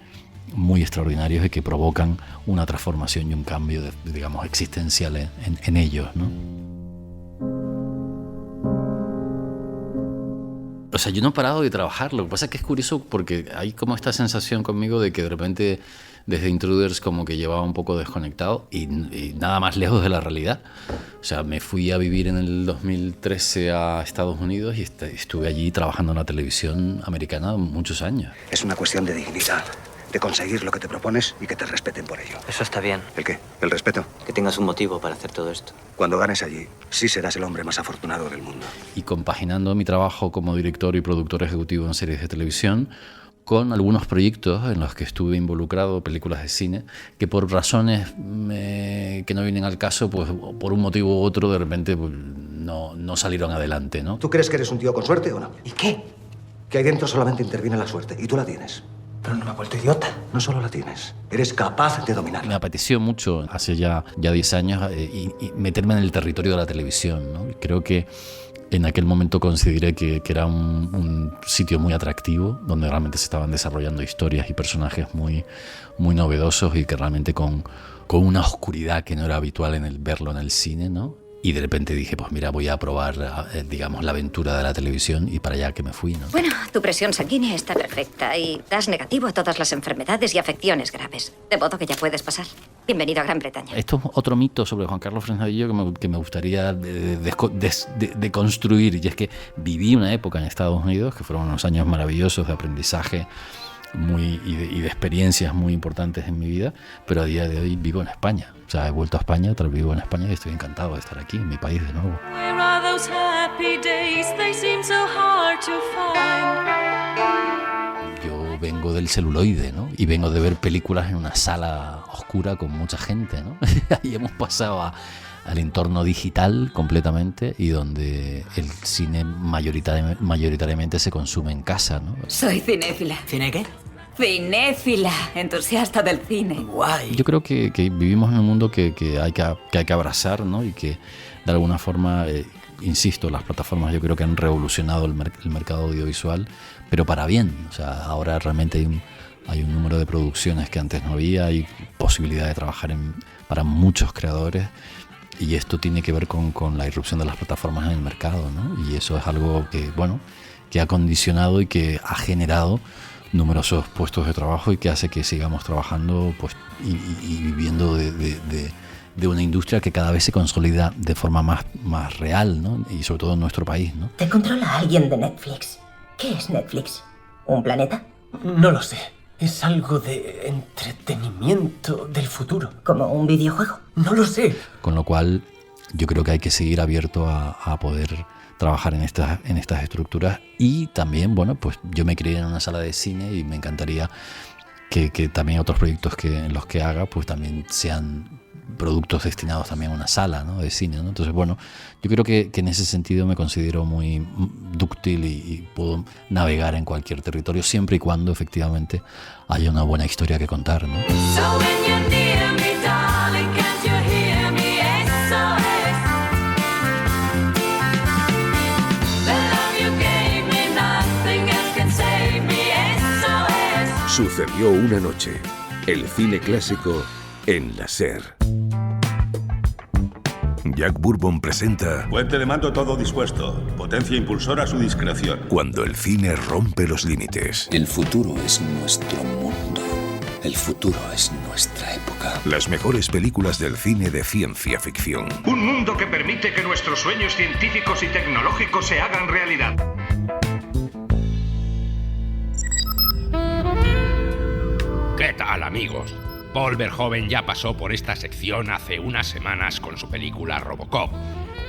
muy extraordinarios y que provocan una transformación y un cambio, digamos, existencial en ellos, ¿no? O sea, yo no he parado de trabajar. Lo que pasa es que es curioso porque hay como esta sensación conmigo de que de repente desde Intruders como que llevaba un poco desconectado y nada más lejos de la realidad. O sea, me fui a vivir en el 2013 a Estados Unidos y estuve allí trabajando en la televisión americana muchos años. Es una cuestión de dignidad, de conseguir lo que te propones y que te respeten por ello. Eso está bien. ¿El qué? ¿El respeto? Que tengas un motivo para hacer todo esto. Cuando ganes allí, sí serás el hombre más afortunado del mundo. Y compaginando mi trabajo como director y productor ejecutivo en series de televisión con algunos proyectos en los que estuve involucrado, películas de cine, que por razones que no vienen al caso, pues por un motivo u otro, de repente pues, no salieron adelante, ¿no? ¿Tú crees que eres un tío con suerte o no? ¿Y qué? Que ahí dentro solamente interviene la suerte, y tú la tienes. Pero no me ha vuelto idiota. No solo la tienes, eres capaz de dominarla. Me apeteció mucho, hace ya 10 años, y meterme en el territorio de la televisión, ¿no? Creo que en aquel momento consideré que era un sitio muy atractivo, donde realmente se estaban desarrollando historias y personajes muy, muy novedosos y que realmente con una oscuridad que no era habitual verlo en el cine, ¿no? Y de repente dije, pues mira, voy a probar, digamos, la aventura de la televisión, y para allá que me fui, ¿no? Bueno, tu presión sanguínea está perfecta y das negativo a todas las enfermedades y afecciones graves. De modo que ya puedes pasar. Bienvenido a Gran Bretaña. Esto es otro mito sobre Juan Carlos Fresnadillo que me gustaría deconstruir, y es que viví una época en Estados Unidos que fueron unos años maravillosos de aprendizaje y de experiencias muy importantes en mi vida, pero a día de hoy vivo en España. O sea, he vuelto a España, vivo en España y estoy encantado de estar aquí, en mi país de nuevo. Yo vengo del celuloide, ¿no? Y vengo de ver películas en una sala oscura con mucha gente, ¿no? Y hemos pasado al entorno digital completamente, y donde el cine mayoritariamente se consume en casa, ¿no? Soy cinéfila. ¿Cine qué? Cinéfila, entusiasta del cine. Guay. Yo creo que vivimos en un mundo que hay que abrazar, ¿no? Y que de alguna forma, insisto, las plataformas yo creo que han revolucionado el mercado audiovisual, pero para bien. O sea, ahora realmente hay un número de producciones que antes no había, hay posibilidad de trabajar para muchos creadores, y esto tiene que ver con la irrupción de las plataformas en el mercado, ¿no? Y eso es algo que ha condicionado y que ha generado numerosos puestos de trabajo, y que hace que sigamos trabajando pues y viviendo de una industria que cada vez se consolida de forma más real, ¿no? Y sobre todo en nuestro país, ¿no? ¿Te controla alguien de Netflix? ¿Qué es Netflix? ¿Un planeta? No lo sé. Es algo de entretenimiento del futuro. ¿Como un videojuego? No lo sé. Con lo cual yo creo que hay que seguir abierto a poder trabajar en estas estructuras, y también, bueno, pues yo me crié en una sala de cine y me encantaría que también otros proyectos en los que haga pues también sean productos destinados también a una sala, ¿no? De cine, ¿no? Entonces, bueno, yo creo que en ese sentido me considero muy dúctil y puedo navegar en cualquier territorio, siempre y cuando efectivamente haya una buena historia que contar, ¿no? Sucedió una noche. El cine clásico en la SER. Jack Bourbon presenta Puente de mando todo dispuesto. Potencia impulsora a su discreción. Cuando el cine rompe los límites. El futuro es nuestro mundo. El futuro es nuestra época. Las mejores películas del cine de ciencia ficción. Un mundo que permite que nuestros sueños científicos y tecnológicos se hagan realidad. ¿Qué tal, amigos? Paul Verhoeven ya pasó por esta sección hace unas semanas con su película Robocop.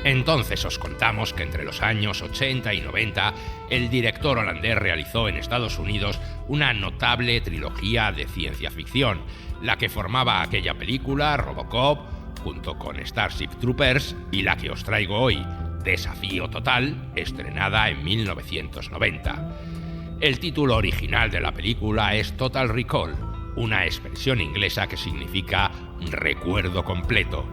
Entonces os contamos que entre los años 80 y 90 el director holandés realizó en Estados Unidos una notable trilogía de ciencia ficción, la que formaba aquella película, Robocop, junto con Starship Troopers, y la que os traigo hoy, Desafío Total, estrenada en 1990. El título original de la película es Total Recall, una expresión inglesa que significa recuerdo completo,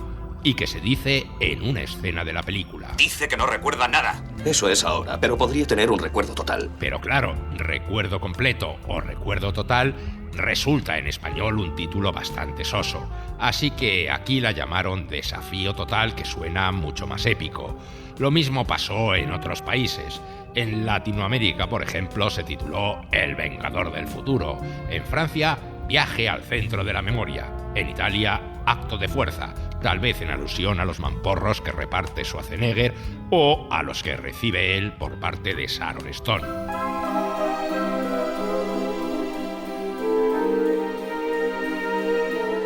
y que se dice en una escena de la película. Dice que no recuerda nada. Eso es ahora, pero podría tener un recuerdo total. Pero claro, recuerdo completo o recuerdo total resulta en español un título bastante soso, así que aquí la llamaron Desafío Total, que suena mucho más épico. Lo mismo pasó en otros países. En Latinoamérica, por ejemplo, se tituló El Vengador del Futuro. En Francia, Viaje al Centro de la Memoria. En Italia, Acto de Fuerza, tal vez en alusión a los mamporros que reparte Schwarzenegger o a los que recibe él por parte de Sharon Stone.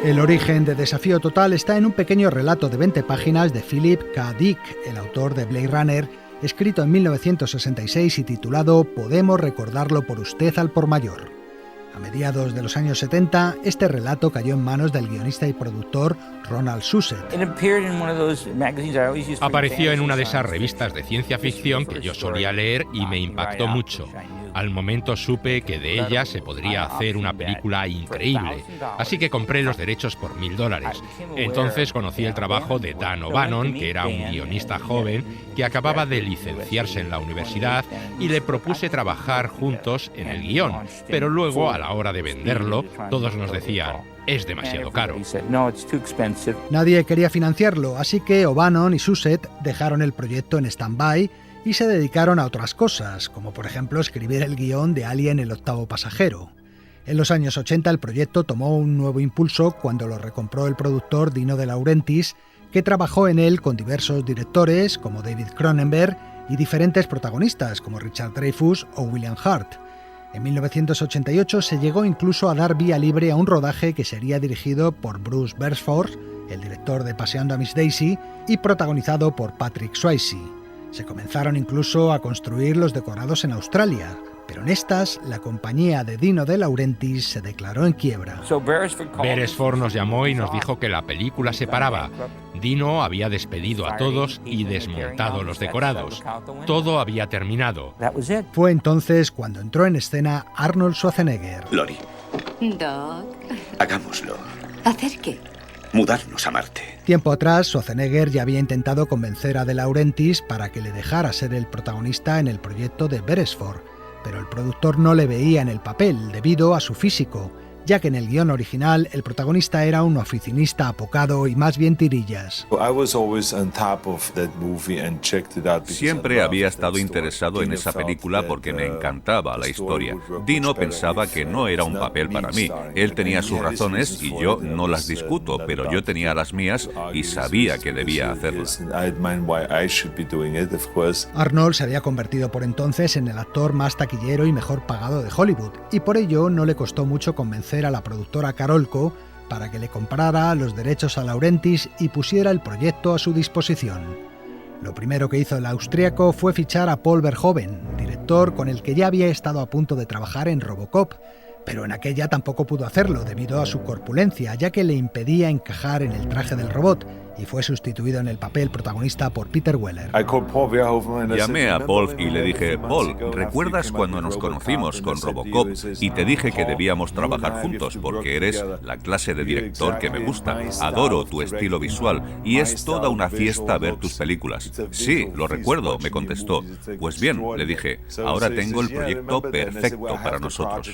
El origen de Desafío Total está en un pequeño relato de 20 páginas de Philip K. Dick, el autor de Blade Runner, escrito en 1966 y titulado Podemos recordarlo por usted al por mayor. A mediados de los años 70, este relato cayó en manos del guionista y productor Ronald Shusett. Apareció en una de esas revistas de ciencia ficción que yo solía leer y me impactó mucho. Al momento supe que de ella se podría hacer una película increíble, así que compré los derechos por $1000. Entonces conocí el trabajo de Dan O'Bannon, que era un guionista joven que acababa de licenciarse en la universidad, y le propuse trabajar juntos en el guión, pero luego a la hora de venderlo todos nos decían: es demasiado caro. Nadie quería financiarlo, así que O'Bannon y Shusett dejaron el proyecto en stand-by y se dedicaron a otras cosas, como por ejemplo escribir el guión de Alien el octavo pasajero. En los años 80 el proyecto tomó un nuevo impulso cuando lo recompró el productor Dino De Laurentiis, que trabajó en él con diversos directores como David Cronenberg y diferentes protagonistas como Richard Dreyfuss o William Hurt. En 1988 se llegó incluso a dar vía libre a un rodaje que sería dirigido por Bruce Beresford, el director de Paseando a Miss Daisy, y protagonizado por Patrick Swayze. Se comenzaron incluso a construir los decorados en Australia, pero en estas la compañía de Dino De Laurentiis se declaró en quiebra. Beresford nos llamó y nos dijo que la película se paraba. Dino había despedido a todos y desmontado los decorados. Todo había terminado. Fue entonces cuando entró en escena Arnold Schwarzenegger. Lori, Doc. hagámoslo. ¿Hacer qué? Mudarnos a Marte. Tiempo atrás, Schwarzenegger ya había intentado convencer a De Laurentiis para que le dejara ser el protagonista en el proyecto de Beresford, pero el productor no le veía en el papel debido a su físico, ya que en el guión original el protagonista era un oficinista apocado y más bien tirillas. Siempre había estado interesado en esa película porque me encantaba la historia. Dino pensaba que no era un papel para mí. Él tenía sus razones y yo no las discuto, pero yo tenía las mías y sabía que debía hacerlo. Arnold se había convertido por entonces en el actor más taquillero y mejor pagado de Hollywood, y por ello no le costó mucho convencer a la productora Carolco para que le comprara los derechos a Laurentiis y pusiera el proyecto a su disposición. Lo primero que hizo el austríaco fue fichar a Paul Verhoeven, director con el que ya había estado a punto de trabajar en Robocop, pero en aquella tampoco pudo hacerlo debido a su corpulencia, ya que le impedía encajar en el traje del robot, y fue sustituido en el papel protagonista por Peter Weller. Llamé a Paul y le dije: Paul, ¿recuerdas cuando nos conocimos con Robocop y te dije que debíamos trabajar juntos porque eres la clase de director que me gusta? Adoro tu estilo visual y es toda una fiesta ver tus películas. Sí, lo recuerdo, me contestó. Pues bien, le dije, ahora tengo el proyecto perfecto para nosotros.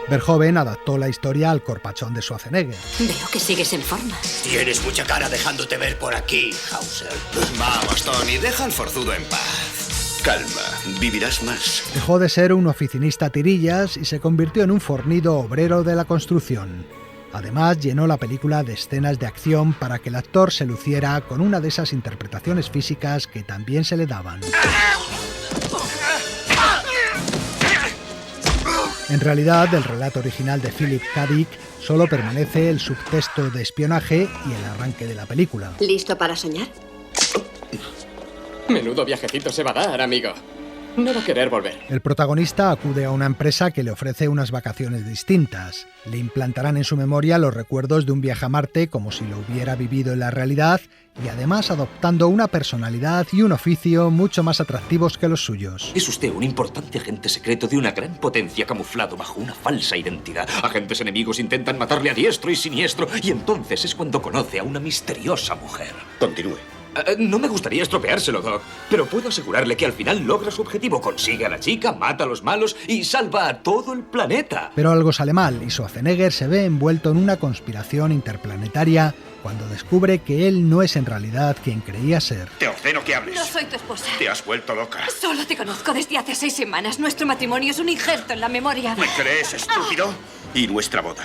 Verhoeven adaptó la historia al corpachón de Schwarzenegger. Veo que sigues en forma. Tienes mucha cara dejándote ver por aquí, Hauser. Vamos, Tony, deja al forzudo en paz. Calma, vivirás más. Dejó de ser un oficinista tirillas y se convirtió en un fornido obrero de la construcción. Además, llenó la película de escenas de acción para que el actor se luciera con una de esas interpretaciones físicas que también se le daban. En realidad, del relato original de Philip K. Dick solo permanece el subtexto de espionaje y el arranque de la película. ¿Listo para soñar? Menudo viajecito se va a dar, amigo. No va a querer volver. El protagonista acude a una empresa que le ofrece unas vacaciones distintas. Le implantarán en su memoria los recuerdos de un viaje a Marte como si lo hubiera vivido en la realidad y además adoptando una personalidad y un oficio mucho más atractivos que los suyos. Es usted un importante agente secreto de una gran potencia camuflado bajo una falsa identidad. Agentes enemigos intentan matarle a diestro y siniestro y entonces es cuando conoce a una misteriosa mujer. Continúe. No me gustaría estropeárselo, Doc, pero puedo asegurarle que al final logra su objetivo. Consigue a la chica, mata a los malos y salva a todo el planeta. Pero algo sale mal y Schwarzenegger se ve envuelto en una conspiración interplanetaria cuando descubre que él no es en realidad quien creía ser. Te ordeno que hables. No soy tu esposa. Te has vuelto loca. Solo te conozco desde hace 6 semanas. Nuestro matrimonio es un injerto en la memoria. ¿Me crees, estúpido? ¿Y nuestra boda?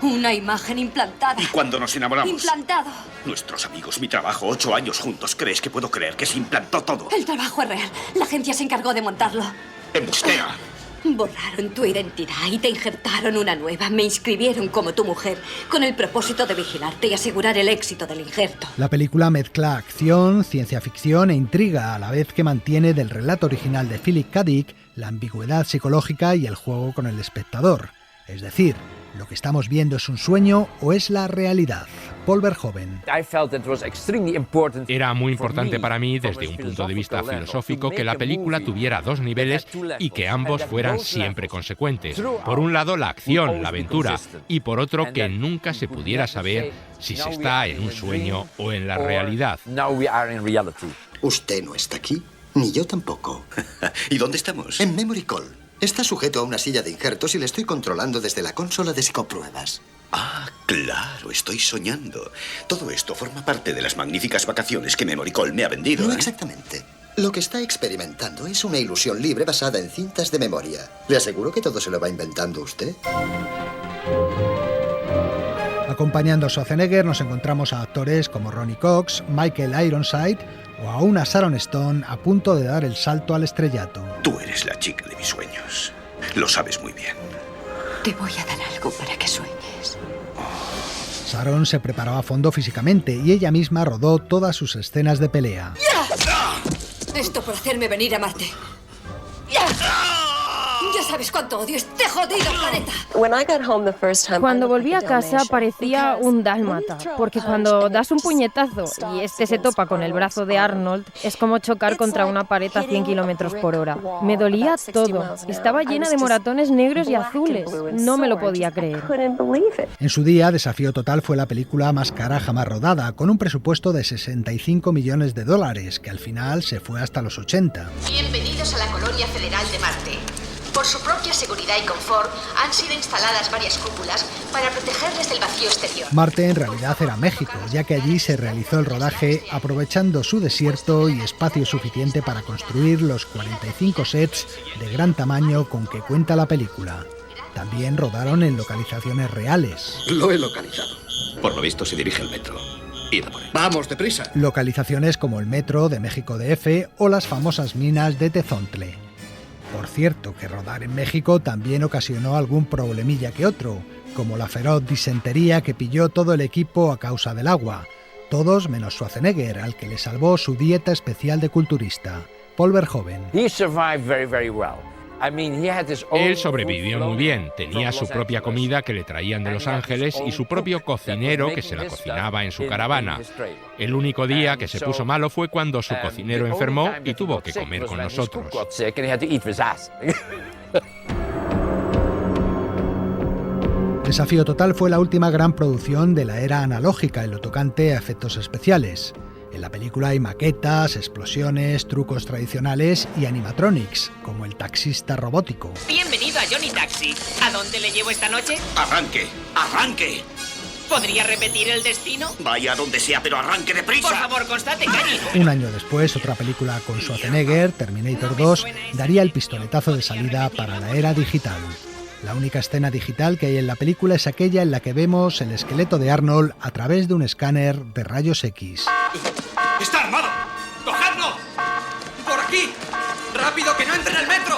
Una imagen implantada. ¿Y cuando nos enamoramos? Implantado. Nuestros amigos, mi trabajo, 8 años juntos. ¿Crees que puedo creer que se implantó todo? El trabajo es real. La agencia se encargó de montarlo. ¡Embustera! Borraron tu identidad y te injertaron una nueva. Me inscribieron como tu mujer, con el propósito de vigilarte y asegurar el éxito del injerto. La película mezcla acción, ciencia ficción e intriga, a la vez que mantiene del relato original de Philip K. Dick la ambigüedad psicológica y el juego con el espectador. Es decir, ¿lo que estamos viendo es un sueño o es la realidad? Paul Verhoeven. Era muy importante para mí, desde un punto de vista filosófico, que la película tuviera dos niveles y que ambos fueran siempre consecuentes. Por un lado, la acción, la aventura, y por otro, que nunca se pudiera saber si se está en un sueño o en la realidad. Usted no está aquí, ni yo tampoco. ¿Y dónde estamos? En Memory Call. Está sujeto a una silla de injertos y le estoy controlando desde la consola de psicopruebas. Ah, claro, estoy soñando. Todo esto forma parte de las magníficas vacaciones que Memory Call me ha vendido. No exactamente. Lo que está experimentando es una ilusión libre basada en cintas de memoria. Le aseguro que todo se lo va inventando usted. Acompañando a Schwarzenegger nos encontramos a actores como Ronny Cox, Michael Ironside o a una Sharon Stone a punto de dar el salto al estrellato. Tú eres la chica de mis sueños. Lo sabes muy bien. Te voy a dar algo para que sueñes. Sharon se preparó a fondo físicamente y ella misma rodó todas sus escenas de pelea. ¡Ya! Esto por hacerme venir a Marte. ¡Ya! Ya sabes cuánto odio este jodido planeta. Cuando volví a casa parecía un dálmata, porque cuando das un puñetazo y este se topa con el brazo de Arnold, es como chocar contra una pared a 100 kilómetros por hora. Me dolía todo. Estaba llena de moratones negros y azules. No me lo podía creer. En su día, Desafío Total fue la película más cara jamás rodada, con un presupuesto de $65 millones, que al final se fue hasta los 80. Bienvenidos a la colonia federal de Marte. Por su propia seguridad y confort, han sido instaladas varias cúpulas para protegerles del vacío exterior. Marte en realidad era México, ya que allí se realizó el rodaje aprovechando su desierto y espacio suficiente para construir los 45 sets de gran tamaño con que cuenta la película. También rodaron en localizaciones reales. Lo he localizado. Por lo visto se dirige al metro. Id a por él. ¡Vamos, deprisa! Localizaciones como el metro de México DF o las famosas minas de Tezontle. Por cierto, que rodar en México también ocasionó algún problemilla que otro, como la feroz disentería que pilló todo el equipo a causa del agua. Todos menos Schwarzenegger, al que le salvó su dieta especial de culturista. Paul Verhoeven. Él sobrevivió muy bien, tenía su propia comida que le traían de Los Ángeles y su propio cocinero que se la cocinaba en su caravana. El único día que se puso malo fue cuando su cocinero enfermó y tuvo que comer con nosotros. Desafío Total fue la última gran producción de la era analógica en lo tocante a efectos especiales. En la película hay maquetas, explosiones, trucos tradicionales y animatronics, como el taxista robótico. Bienvenido a Johnny Taxi. ¿A dónde le llevo esta noche? ¡Arranque! ¡Arranque! ¿Podría repetir el destino? Vaya a donde sea, pero arranque deprisa. Por favor, constate, Kenny. Un año después, otra película con Schwarzenegger, Terminator 2, daría el pistoletazo de salida para la era digital. La única escena digital que hay en la película es aquella en la que vemos el esqueleto de Arnold a través de un escáner de rayos X. ¡Está armado! ¡Cogedlo! ¡Por aquí! ¡Rápido, que no entre en el metro!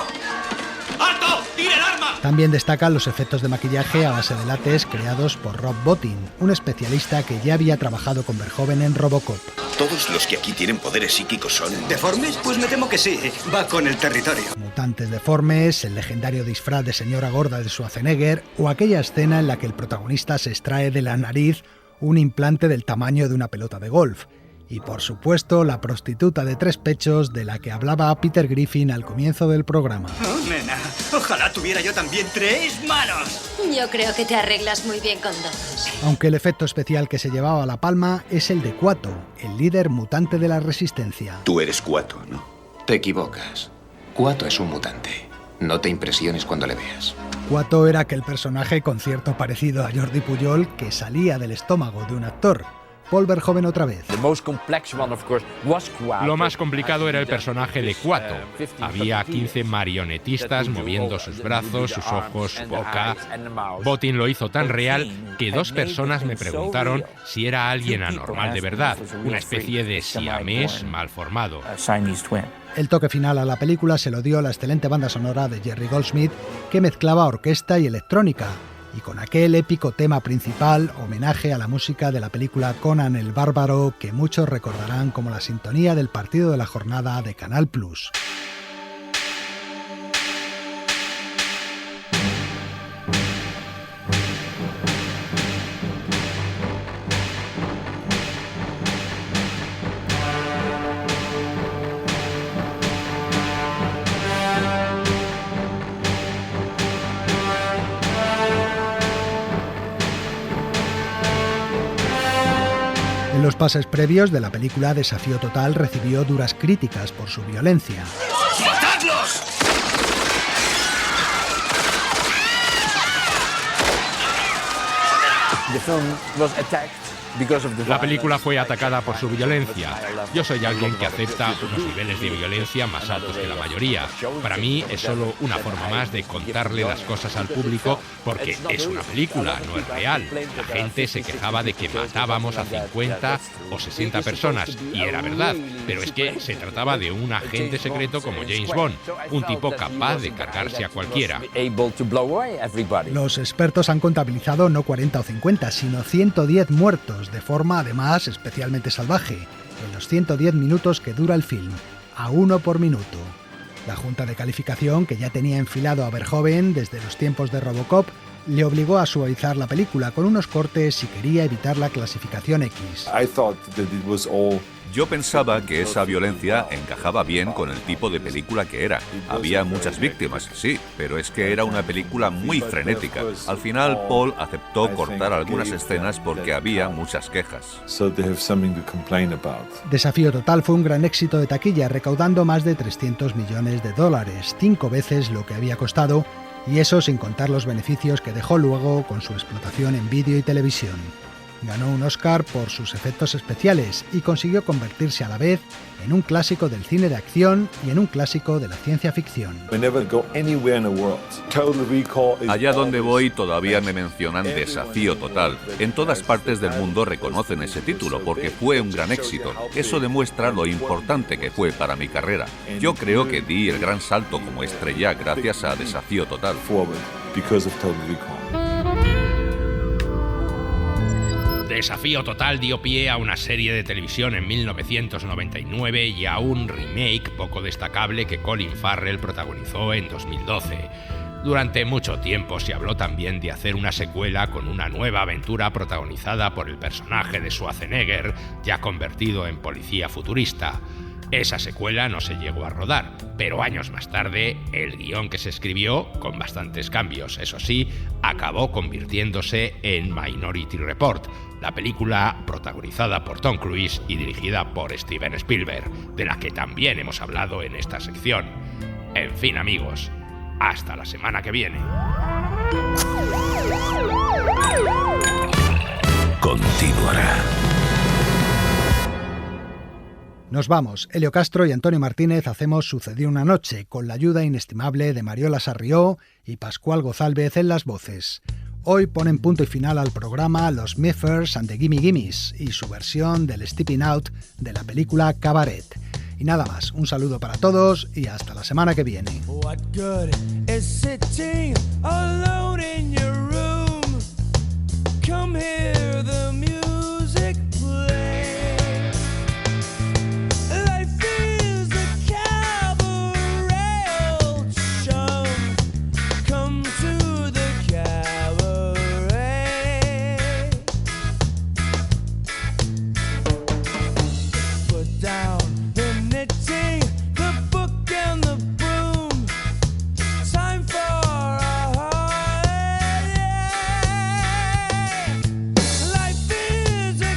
¡Alto! ¡Tire el arma! También destacan los efectos de maquillaje a base de látex creados por Rob Bottin, un especialista que ya había trabajado con Verhoeven en Robocop. ¿Todos los que aquí tienen poderes psíquicos son deformes? Pues me temo que sí. Va con el territorio. Mutantes deformes, el legendario disfraz de señora gorda de Schwarzenegger o aquella escena en la que el protagonista se extrae de la nariz un implante del tamaño de una pelota de golf. Y por supuesto, la prostituta de 3 pechos de la que hablaba Peter Griffin al comienzo del programa. Oh, nena, ojalá tuviera yo también 3 manos. Yo creo que te arreglas muy bien con 2. Aunque el efecto especial que se llevaba la palma es el de Kuato, el líder mutante de la Resistencia. Tú eres Kuato, ¿no? Te equivocas. Kuato es un mutante. No te impresiones cuando le veas. Kuato era aquel personaje con cierto parecido a Jordi Pujol que salía del estómago de un actor. Paul Verhoeven otra vez. Lo más complicado era el personaje de Kuato. Había 15 marionetistas moviendo sus brazos, sus ojos, su boca. Botin lo hizo tan real que 2 personas me preguntaron si era alguien anormal de verdad, una especie de siamés mal formado. El toque final a la película se lo dio la excelente banda sonora de Jerry Goldsmith, que mezclaba orquesta y electrónica, y con aquel épico tema principal, homenaje a la música de la película Conan el Bárbaro, que muchos recordarán como la sintonía del partido de la jornada de Canal Plus. En los pases previos de la película Desafío Total recibió duras críticas por su violencia. ¡Matadlos! La película fue atacada por su violencia. Yo soy alguien que acepta unos niveles de violencia más altos que la mayoría. Para mí es solo una forma más de contarle las cosas al público porque es una película, no es real. La gente se quejaba de que matábamos a 50 o 60 personas y era verdad, pero es que se trataba de un agente secreto como James Bond, un tipo capaz de cargarse a cualquiera. Los expertos han contabilizado no 40 o 50, sino 110 muertos, de forma además especialmente salvaje, en los 110 minutos que dura el film, a 1 por minuto. La junta de calificación, que ya tenía enfilado a Verhoeven desde los tiempos de Robocop, le obligó a suavizar la película con unos cortes si quería evitar la clasificación X. Yo pensaba que esa violencia encajaba bien con el tipo de película que era. Había muchas víctimas, sí, pero es que era una película muy frenética. Al final, Paul aceptó cortar algunas escenas porque había muchas quejas. Desafío Total fue un gran éxito de taquilla, recaudando más de $300 millones, 5 veces lo que había costado, y eso sin contar los beneficios que dejó luego con su explotación en vídeo y televisión. Ganó un Oscar por sus efectos especiales y consiguió convertirse a la vez en un clásico del cine de acción y en un clásico de la ciencia ficción. Allá donde voy todavía me mencionan Desafío Total. En todas partes del mundo reconocen ese título porque fue un gran éxito. Eso demuestra lo importante que fue para mi carrera. Yo creo que di el gran salto como estrella gracias a Desafío Total. Desafío Total dio pie a una serie de televisión en 1999 y a un remake poco destacable que Colin Farrell protagonizó en 2012. Durante mucho tiempo se habló también de hacer una secuela con una nueva aventura protagonizada por el personaje de Schwarzenegger, ya convertido en policía futurista. Esa secuela no se llegó a rodar, pero años más tarde, el guión que se escribió, con bastantes cambios, eso sí, acabó convirtiéndose en Minority Report, la película protagonizada por Tom Cruise y dirigida por Steven Spielberg, de la que también hemos hablado en esta sección. En fin, amigos, hasta la semana que viene. Continuará. Nos vamos. Elio Castro y Antonio Martínez hacemos Sucedió una noche, con la ayuda inestimable de Mariola Sarrió y Pascual Gozálvez en las voces. Hoy ponen punto y final al programa Los Meffers and the Gimme Gimmes y su versión del Stepping Out de la película Cabaret. Y nada más, un saludo para todos y hasta la semana que viene. What good is sitting alone in your room? Come hear the music play. Life is a cabaret, old chum. Come to the cabaret. Put down the knitting, the book and the broom. Time for a holiday. Life is a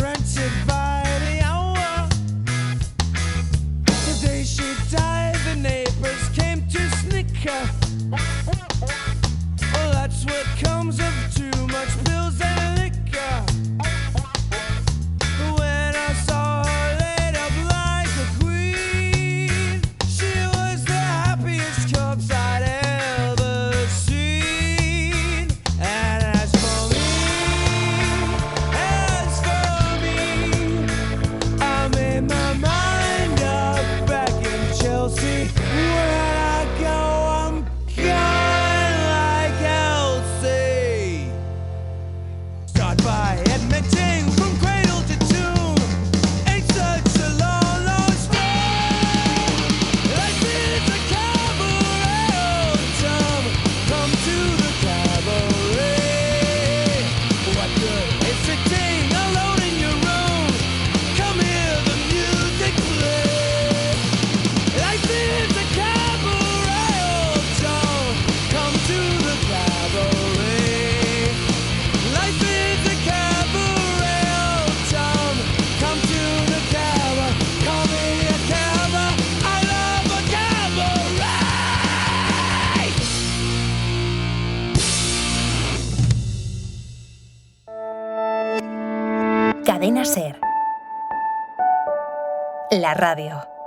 rented by the hour. The day she died, the neighbors came to snicker. Oh, that's what comes of too much pills and liquor. When I saw her laid up like a queen, she was the happiest corpse I'd ever seen. And as for me, I made my mind up back in Chelsea. When I go, I'm going like Elsie. Start by admitting from cradle to tomb ain't such a long, long story. Life is a cabaret, old chum. Come to the cabaret. What good is sitting alone in your room? Come hear the music play. Life is a cabaret, old chum. Come to the cabaret. Life is a cabaret, old chum. Come to the cabaret. Call me a cabaret. I love a cabaret. Cadena SER. La radio.